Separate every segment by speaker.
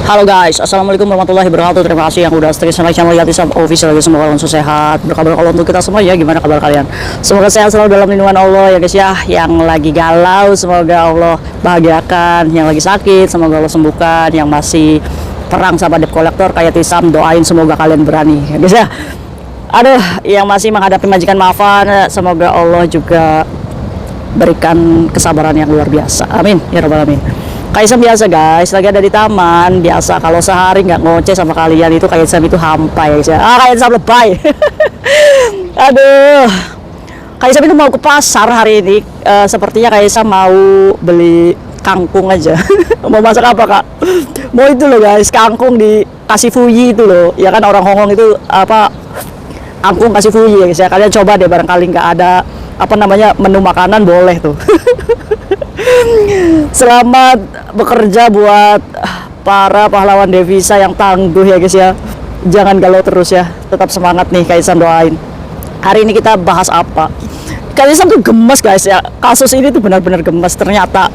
Speaker 1: Halo guys, assalamualaikum warahmatullahi wabarakatuh. Terima kasih yang udah stay sama channel Yati Sam Official. Semoga kalian sehat, berkabar kalau untuk kita semua ya. Gimana kabar kalian? Semoga sehat selalu dalam lindungan Allah ya guys ya. Yang lagi galau semoga Allah bahagiakan, yang lagi sakit semoga Allah sembuhkan, yang masih perang sama debt collector kayak Tisam doain semoga kalian berani ya guys ya. Aduh, yang masih menghadapi majikan maafan semoga Allah juga berikan kesabaran yang luar biasa. Amin ya rabbal alamin. Kaisam biasa guys, lagi ada di taman biasa. Kalau sehari nggak ngoceh sama kalian itu Kaisam itu hampa ya guys ya. Kaisam lebay. Aduh, Kaisam itu mau ke pasar hari ini. Sepertinya Kaisam mau beli kangkung aja. Mau masak apa kak? Mau itu loh guys, kangkung dikasih fuyi itu loh. Ya kan orang Hongkong itu apa? Kangkung kasih fuyi ya guys ya. Kalian coba deh, barangkali nggak ada apa namanya menu makanan boleh tuh. Selamat bekerja buat para pahlawan devisa yang tangguh ya guys ya. Jangan galau terus ya, tetap semangat nih Kaisam doain. Hari ini kita bahas apa? Kaisam tuh gemes guys ya. Kasus ini tuh benar-benar gemes ternyata.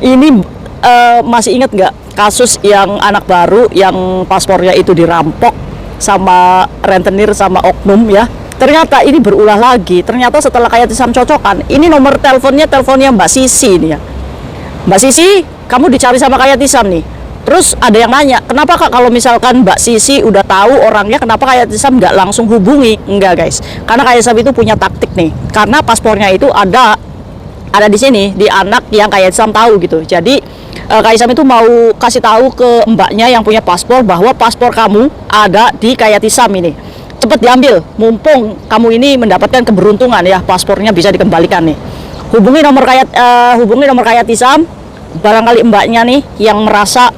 Speaker 1: Ini masih ingat nggak kasus yang anak baru yang paspornya itu dirampok sama rentenir sama oknum ya? Ternyata ini berulah lagi. Ternyata setelah kayak Tisam cocokan, ini nomor teleponnya Mbak Sisi nih ya. Mbak Sisi, kamu dicari sama kayak Tisam nih. Terus ada yang nanya, kenapa kak kalau misalkan Mbak Sisi udah tahu orangnya, kenapa kayak Tisam nggak langsung hubungi? Enggak guys, karena kayak Tisam itu punya taktik nih. Karena paspornya itu ada di sini, di anak yang kayak Tisam tahu gitu. Jadi Kak Isam itu mau kasih tahu ke mbaknya yang punya paspor bahwa paspor kamu ada di kayak Tisam ini. Cepat diambil, mumpung kamu ini mendapatkan keberuntungan ya, paspornya bisa dikembalikan nih. Hubungi nomor kayak Tisam, barangkali mbaknya nih yang merasa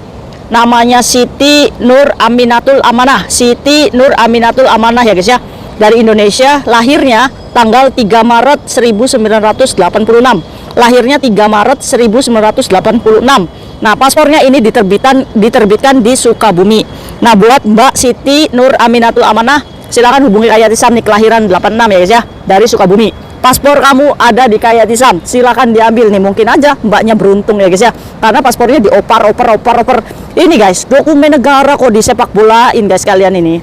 Speaker 1: namanya Siti Nur Aminatul Amanah. Siti Nur Aminatul Amanah ya guys ya, dari Indonesia, lahirnya tanggal 3 Maret 1986. Lahirnya 3 Maret 1986. Nah, paspornya ini diterbitkan di Sukabumi. Nah, buat Mbak Siti Nur Aminatul Amanah, silakan hubungi kayak Tisam nih, kelahiran 86 ya guys ya, dari Sukabumi. Paspor kamu ada di kayak Tisam, silakan diambil nih. Mungkin aja mbaknya beruntung ya guys ya, karena paspornya dioper. Ini guys, dokumen negara kok disepak bolain guys kalian ini.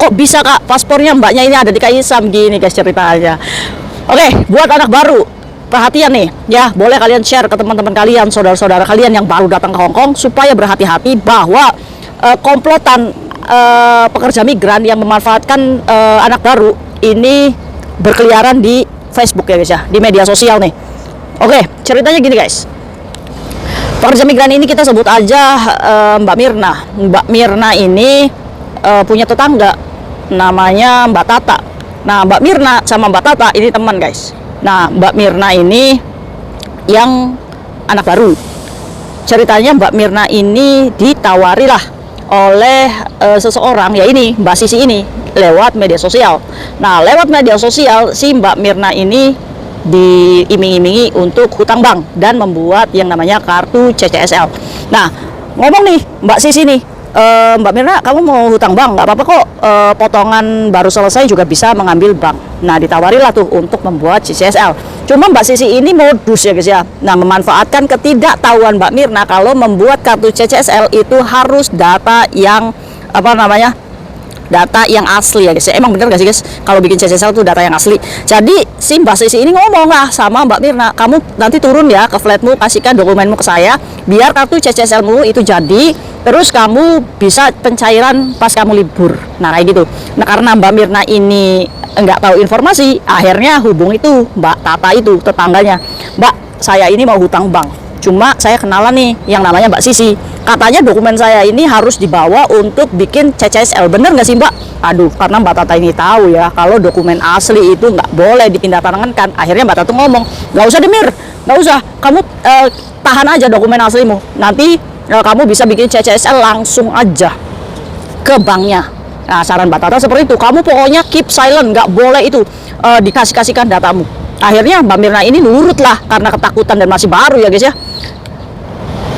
Speaker 1: Kok bisa kak paspornya mbaknya ini ada di kayak Tisam gini guys ceritanya. Oke, buat anak baru, perhatian nih ya, boleh kalian share ke teman-teman kalian, saudara-saudara kalian yang baru datang ke Hongkong supaya berhati-hati bahwa komplotan pekerja migran yang memanfaatkan anak baru ini berkeliaran di Facebook ya guys ya, di media sosial nih. Oke, ceritanya gini guys. Pekerja migran ini kita sebut aja Mbak Mirna. Mbak Mirna ini punya tetangga namanya Mbak Tata. Nah, Mbak Mirna sama Mbak Tata ini teman guys. Nah, Mbak Mirna ini yang anak baru. Ceritanya Mbak Mirna ini ditawari lah oleh seseorang, ya ini Mbak Sisi ini, lewat media sosial. Nah, lewat media sosial si Mbak Mirna ini diiming-imingi untuk hutang bank dan membuat yang namanya kartu CCSL. Nah, ngomong nih Mbak Sisi nih, Mbak Mirna, kamu mau hutang bank? Nggak apa-apa kok, potongan baru selesai juga bisa mengambil bank. Nah, ditawarilah tuh untuk membuat CCSL. Cuma Mbak Sisi ini modus ya guys ya. Nah, memanfaatkan ketidaktahuan Mbak Mirna kalau membuat kartu CCSL itu harus data yang apa namanya, data yang asli ya guys. Emang bener gak sih guys, kalau bikin CCSL tuh data yang asli. Jadi si Mbak Sisi ini ngomong lah sama Mbak Mirna, kamu nanti turun ya ke flatmu, kasihkan dokumenmu ke saya biar kartu CCSLmu itu jadi, terus kamu bisa pencairan pas kamu libur. Nah kayak gitu. Nah, karena Mbak Mirna ini nggak tahu informasi, akhirnya hubung itu Mbak Tata itu tetangganya, Mbak saya ini mau hutang bank, cuma saya kenalan nih yang namanya Mbak Sisi, katanya dokumen saya ini harus dibawa untuk bikin CCSL, bener nggak sih Mbak? Aduh, karena Mbak Tata ini tahu ya kalau dokumen asli itu nggak boleh dipindah tangankan. Akhirnya Mbak Tata ngomong, nggak usah Demir, nggak usah, kamu tahan aja dokumen aslimu, nanti kamu bisa bikin CCSL langsung aja ke banknya. Nah, saran Mbak Tata seperti itu, kamu pokoknya keep silent, nggak boleh itu dikasihkan datamu. Akhirnya Mbak Mirna ini nurut lah karena ketakutan dan masih baru ya guys ya.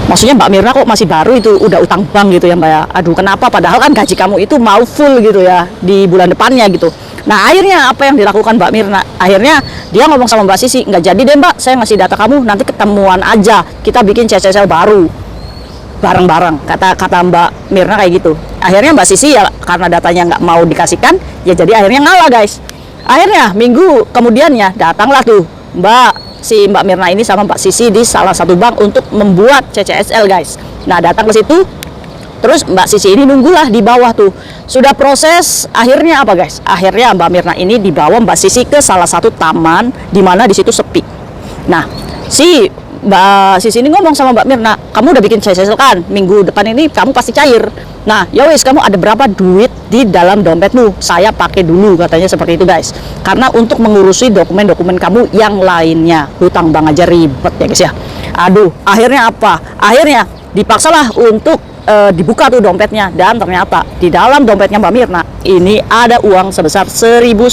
Speaker 1: Maksudnya Mbak Mirna kok masih baru itu udah utang bank gitu ya Mbak ya. Aduh, kenapa padahal kan gaji kamu itu mau full gitu ya di bulan depannya gitu. Nah, akhirnya apa yang dilakukan Mbak Mirna? Akhirnya dia ngomong sama Mbak Sisi, nggak jadi deh Mbak, saya ngasih data kamu, nanti ketemuan aja, kita bikin CCSL baru bareng-bareng, kata Mbak Mbak Mirna kayak gitu. Akhirnya Mbak Sisi ya karena datanya nggak mau dikasihkan, ya jadi akhirnya ngalah guys. Akhirnya minggu kemudiannya datanglah tuh Mbak Mirna ini sama Mbak Sisi di salah satu bank untuk membuat CCSL guys. Nah datang ke situ, terus Mbak Sisi ini nunggulah di bawah tuh. Sudah proses, akhirnya apa guys? Akhirnya Mbak Mirna ini dibawa Mbak Sisi ke salah satu taman di mana di situ sepi. Nah si Mbak Sisi ini ngomong sama Mbak Mirna, kamu udah bikin CCSL kan? Minggu depan ini kamu pasti cair. Nah, ya wis, kamu ada berapa duit di dalam dompetmu? Saya pakai dulu, katanya seperti itu guys. Karena untuk mengurusi dokumen-dokumen kamu yang lainnya, hutang bank aja ribet ya guys ya. Aduh, akhirnya apa? Akhirnya dipaksalah untuk dibuka tuh dompetnya, dan ternyata di dalam dompetnya Mbak Mirna ini ada uang sebesar 1.100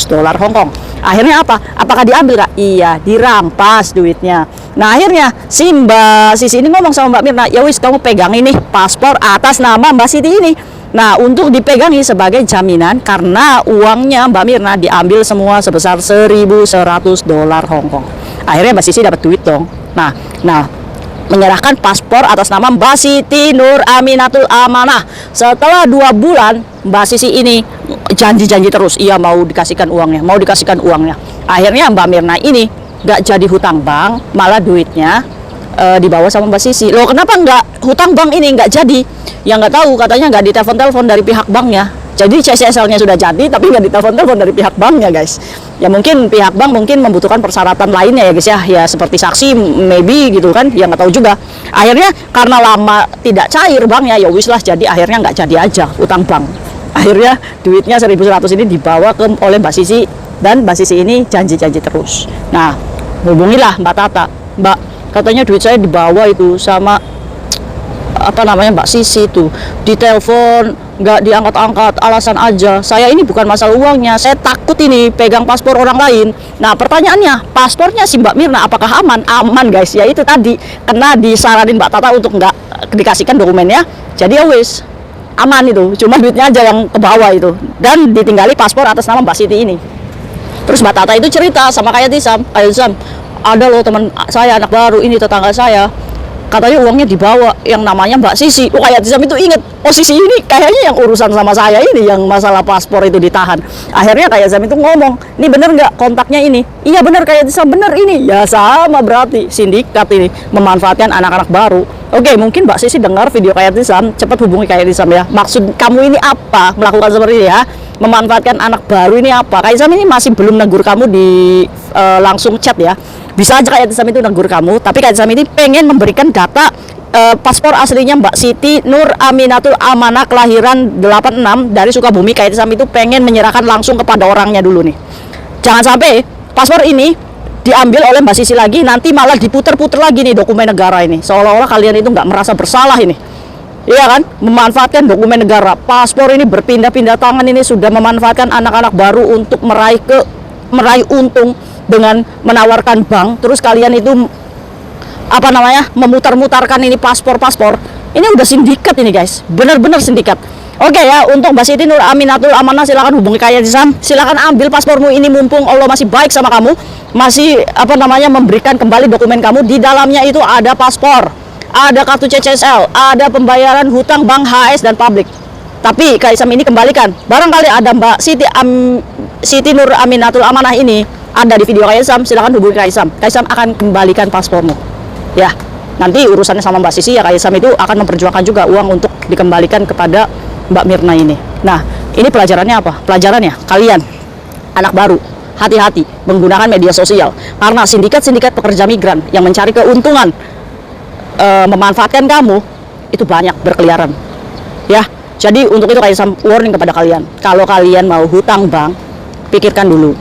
Speaker 1: dolar Hongkong. Akhirnya apa? Apakah diambil Kak? Iya, dirampas duitnya. Nah akhirnya si Mbak Sisi ini ngomong sama Mbak Mirna, ya wis kamu pegang ini paspor atas nama Mbak Siti ini. Nah untuk dipegangi sebagai jaminan karena uangnya Mbak Mirna diambil semua sebesar 1.100 dolar Hongkong. Akhirnya Mbak Sisi dapat duit dong. Nah menyerahkan paspor atas nama Mbak Siti Nur Aminatul Amanah. Setelah 2 bulan Mbak Sisi ini janji-janji terus, iya mau dikasihkan uangnya. Akhirnya Mbak Mirna ini gak jadi hutang bank, malah duitnya dibawa sama Mbak Sisi. Loh kenapa nggak hutang bank ini nggak jadi? Ya nggak tahu, katanya nggak ditelepon-telepon dari pihak banknya. Jadi CCSL-nya sudah jadi tapi nggak ditelepon-telepon dari pihak banknya guys. Ya mungkin pihak bank membutuhkan persyaratan lainnya ya guys ya. Ya seperti saksi maybe gitu kan, ya nggak tahu juga. Akhirnya karena lama tidak cair banknya, ya wis lah, jadi akhirnya nggak jadi aja utang bank. Akhirnya duitnya 1.100 ini dibawa oleh Mbak Sisi, dan Mbak Sisi ini janji-janji terus. Nah hubungilah Mbak Tata, Mbak katanya duit saya dibawa itu sama Mbak Sisi tuh, ditelepon nggak diangkat-angkat, alasan aja. Saya ini bukan masalah uangnya, saya takut ini pegang paspor orang lain. Nah pertanyaannya, paspornya si Mbak Mirna apakah aman? Aman guys, ya itu tadi kena disaranin Mbak Tata untuk nggak dikasihkan dokumennya, jadi ya wis aman itu, cuma duitnya aja yang ke bawah itu, dan ditinggali paspor atas nama Mbak Siti ini. Terus Mbak Tata itu cerita sama kayak Tisam, ada loh teman saya anak baru ini, tetangga saya, katanya uangnya dibawa yang namanya Mbak Sisi. Kayak Tisam itu inget, posisi ini kayaknya yang urusan sama saya ini, yang masalah paspor itu ditahan. Akhirnya kayak Tisam itu ngomong, ini bener nggak kontaknya ini? Iya bener kayak Tisam, bener ini. Ya sama, berarti sindikat ini memanfaatkan anak-anak baru. Oke, mungkin Mbak Sisi dengar video kayak Tisam, cepat hubungi kayak Tisam ya. Maksud kamu ini apa melakukan seperti ini ya? Memanfaatkan anak baru ini apa? Kayak Tisam ini masih belum negur kamu di langsung chat ya. Bisa aja kayak Tisam itu negur kamu, tapi kayak Tisam ini pengen memberikan data paspor aslinya Mbak Siti Nur Aminatul Amanah kelahiran 86 dari Sukabumi. Kayak Tisam itu pengen menyerahkan langsung kepada orangnya dulu nih. Jangan sampai paspor ini diambil oleh Mbak Sisi lagi, nanti malah diputer-puter lagi nih dokumen negara ini, seolah-olah kalian itu nggak merasa bersalah ini. Iya kan, memanfaatkan dokumen negara. Paspor ini berpindah-pindah tangan, ini sudah memanfaatkan anak-anak baru untuk meraih untung dengan menawarkan bank. Terus kalian itu memutar-mutarkan ini paspor. Ini udah sindikat ini guys, bener-bener sindikat. Oke ya, untuk Mbak Siti Nur Aminatul Amanah silakan hubungi kayak Tisam, silakan ambil paspormu ini mumpung Allah masih baik sama kamu, masih memberikan kembali dokumen kamu. Di dalamnya itu ada paspor, ada kartu CCSL, ada pembayaran hutang bank, HS dan publik. Tapi Kak Isam ini kembalikan. Barangkali ada Mbak Siti Nur Aminatul Amanah ini ada di video Kak Isam, silakan hubungi Kak Isam. Kak Isam akan kembalikan paspormu. Ya, nanti urusannya sama Mbak Sisi ya, Kak Isam itu akan memperjuangkan juga uang untuk dikembalikan kepada Mbak Mirna ini. Nah, ini pelajarannya apa? Pelajarannya kalian anak baru, hati-hati menggunakan media sosial, karena sindikat-sindikat pekerja migran yang mencari keuntungan memanfaatkan kamu itu banyak berkeliaran. Ya, jadi untuk itu kayak warning kepada kalian, kalau kalian mau hutang bank, pikirkan dulu.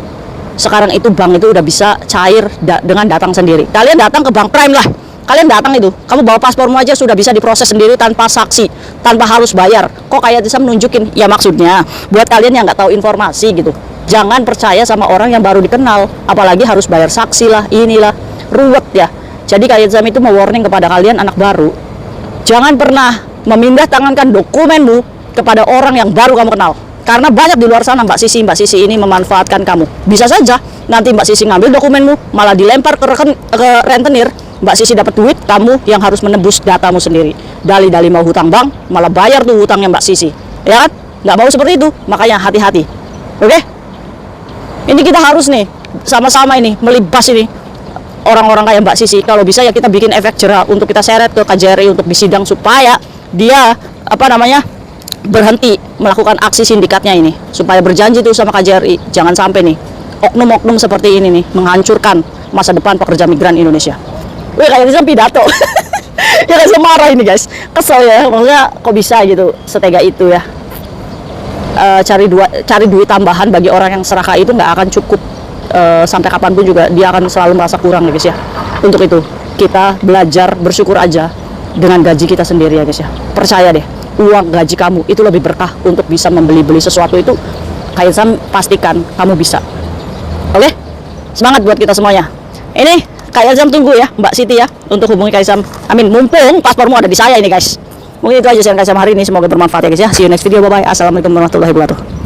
Speaker 1: Sekarang itu bank itu udah bisa cair dengan datang sendiri. Kalian datang ke Bank Prime lah. Kalian datang itu, kamu bawa paspormu aja sudah bisa diproses sendiri tanpa saksi, tanpa harus bayar. Kok kayak bisa menunjukin? Ya maksudnya buat kalian yang nggak tahu informasi gitu, jangan percaya sama orang yang baru dikenal, apalagi harus bayar saksi lah, inilah ruwet ya. Jadi kayak Zam itu mau warning kepada kalian anak baru, jangan pernah memindah tangankan dokumenmu kepada orang yang baru kamu kenal, karena banyak di luar sana Mbak Sisi ini memanfaatkan kamu. Bisa saja nanti Mbak Sisi ngambil dokumenmu, malah dilempar ke rentenir, Mbak Sisi dapat duit, kamu yang harus menembus datamu sendiri. Dali-dali mau hutang bank, malah bayar tuh hutangnya Mbak Sisi. Ya kan? Nggak mau seperti itu, makanya hati-hati. Oke? Ini kita harus nih, sama-sama ini, melibas ini orang-orang kayak Mbak Sisi. Kalau bisa ya kita bikin efek jera untuk kita seret ke KJRI untuk disidang supaya dia, berhenti melakukan aksi sindikatnya ini. Supaya berjanji tuh sama KJRI, jangan sampai nih, oknum-oknum seperti ini nih, menghancurkan masa depan pekerja migran Indonesia. Wih, kayaknya pidato. Ya guys, marah ini guys, kesel ya, maksudnya kok bisa gitu, setega itu ya. Cari duit tambahan bagi orang yang serakah itu nggak akan cukup sampai kapanpun juga, dia akan selalu merasa kurang ya guys ya. Untuk itu kita belajar bersyukur aja dengan gaji kita sendiri ya guys ya. Percaya deh, uang gaji kamu itu lebih berkah untuk bisa membeli sesuatu itu. Kaisam pastikan kamu bisa. Oke? Semangat buat kita semuanya. Ini Kaisam tunggu ya Mbak Siti ya untuk hubungi Kaisam. Amin, mumpung paspormu ada di saya ini guys. Mungkin itu aja sharing Kaisam hari ini, semoga bermanfaat ya guys ya. See you next video, bye bye. Assalamualaikum warahmatullahi wabarakatuh.